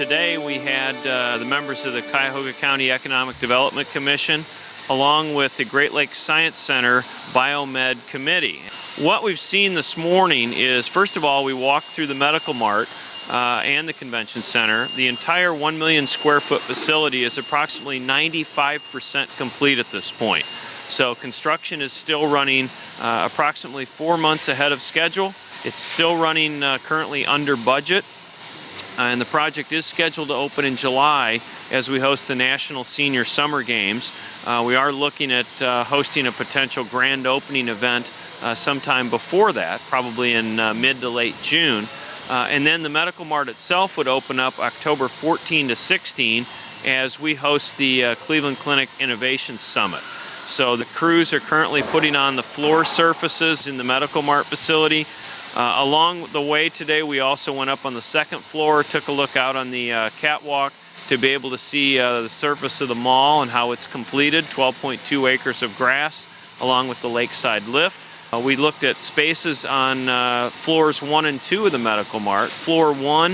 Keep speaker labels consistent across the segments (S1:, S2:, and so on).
S1: today we had the members of the Cuyahoga County Economic Development Commission along with the Great Lakes Science Center Biomed Committee. What we've seen this morning is, first of all, we walked through the Medical Mart and the Convention Center. The entire 1 million square foot facility is approximately 95% complete at this point. So construction is still running approximately 4 months ahead of schedule. It's still running currently under budget. And the project is scheduled to open in July as we host the National Senior Summer Games. We are looking at hosting a potential grand opening event sometime before that, probably in mid to late June. And then the Medical Mart itself would open up October 14 to 16 as we host the Cleveland Clinic Innovation Summit. So the crews are currently putting on the floor surfaces in the Medical Mart facility. Along the way today, we also went up on the second floor, took a look out on the catwalk to be able to see the surface of the mall and how it's completed, 12.2 acres of grass, along with the lakeside lift. We looked at spaces on floors 1 and 2 of the Medical Mart. Floor 1,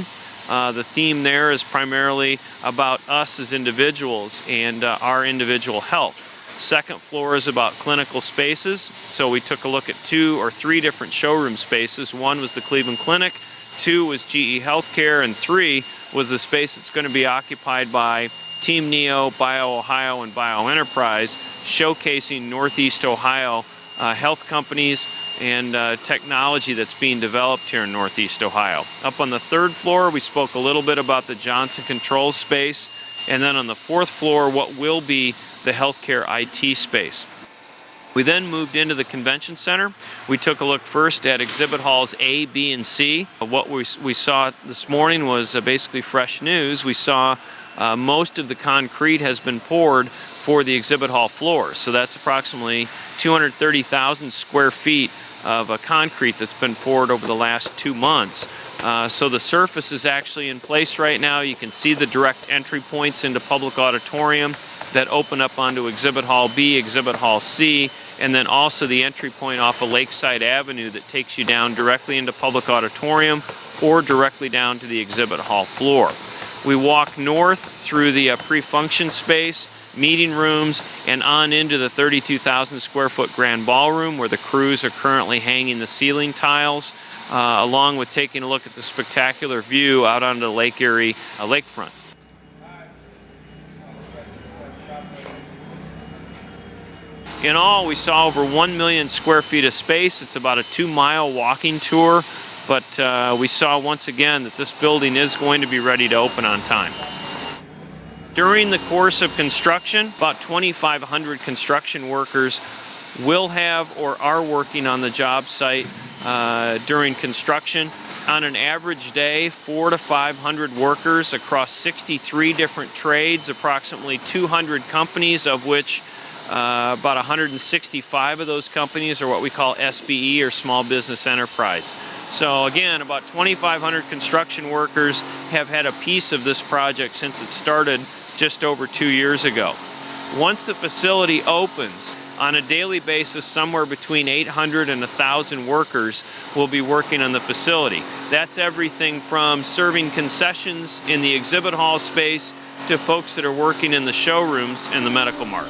S1: the theme there is primarily about us as individuals and our individual health. Second floor is about clinical spaces, so we took a look at 2 or 3 different showroom spaces. 1 was the Cleveland Clinic, 2 was GE Healthcare, and 3 was the space that's going to be occupied by Team Neo, BioOhio, and BioEnterprise, showcasing Northeast Ohio health companies and technology that's being developed here in Northeast Ohio. Up on the 3rd floor, we spoke a little bit about the Johnson Controls space, and then on the 4th floor, what will be the healthcare IT space. We then moved into the Convention Center. We took a look first at exhibit halls A, B, and C. What we saw this morning was basically fresh news. We saw most of the concrete has been poured for the exhibit hall floor. So that's approximately 230,000 square feet of concrete that's been poured over the last 2 months. So the surface is actually in place right now. You can see the direct entry points into public auditorium that open up onto Exhibit Hall B, Exhibit Hall C, and then also the entry point off of Lakeside Avenue that takes you down directly into public auditorium or directly down to the exhibit hall floor. We walk north through the pre-function space, meeting rooms, and on into the 32,000 square foot grand ballroom where the crews are currently hanging the ceiling tiles, along with taking a look at the spectacular view out onto the Lake Erie lakefront. In all, we saw over 1 million square feet of space. It's about a 2-mile walking tour, but we saw once again that this building is going to be ready to open on time. During the course of construction, about 2,500 construction workers will have or are working on the job site during construction. On an average day, 400 to 500 workers across 63 different trades, approximately 200 companies, of which about 165 of those companies are what we call SBE, or Small Business Enterprise. So again, about 2,500 construction workers have had a piece of this project since it started just over 2 years ago. Once the facility opens, on a daily basis, somewhere between 800 and 1,000 workers will be working on the facility. That's everything from serving concessions in the exhibit hall space to folks that are working in the showrooms in the Medical Mart.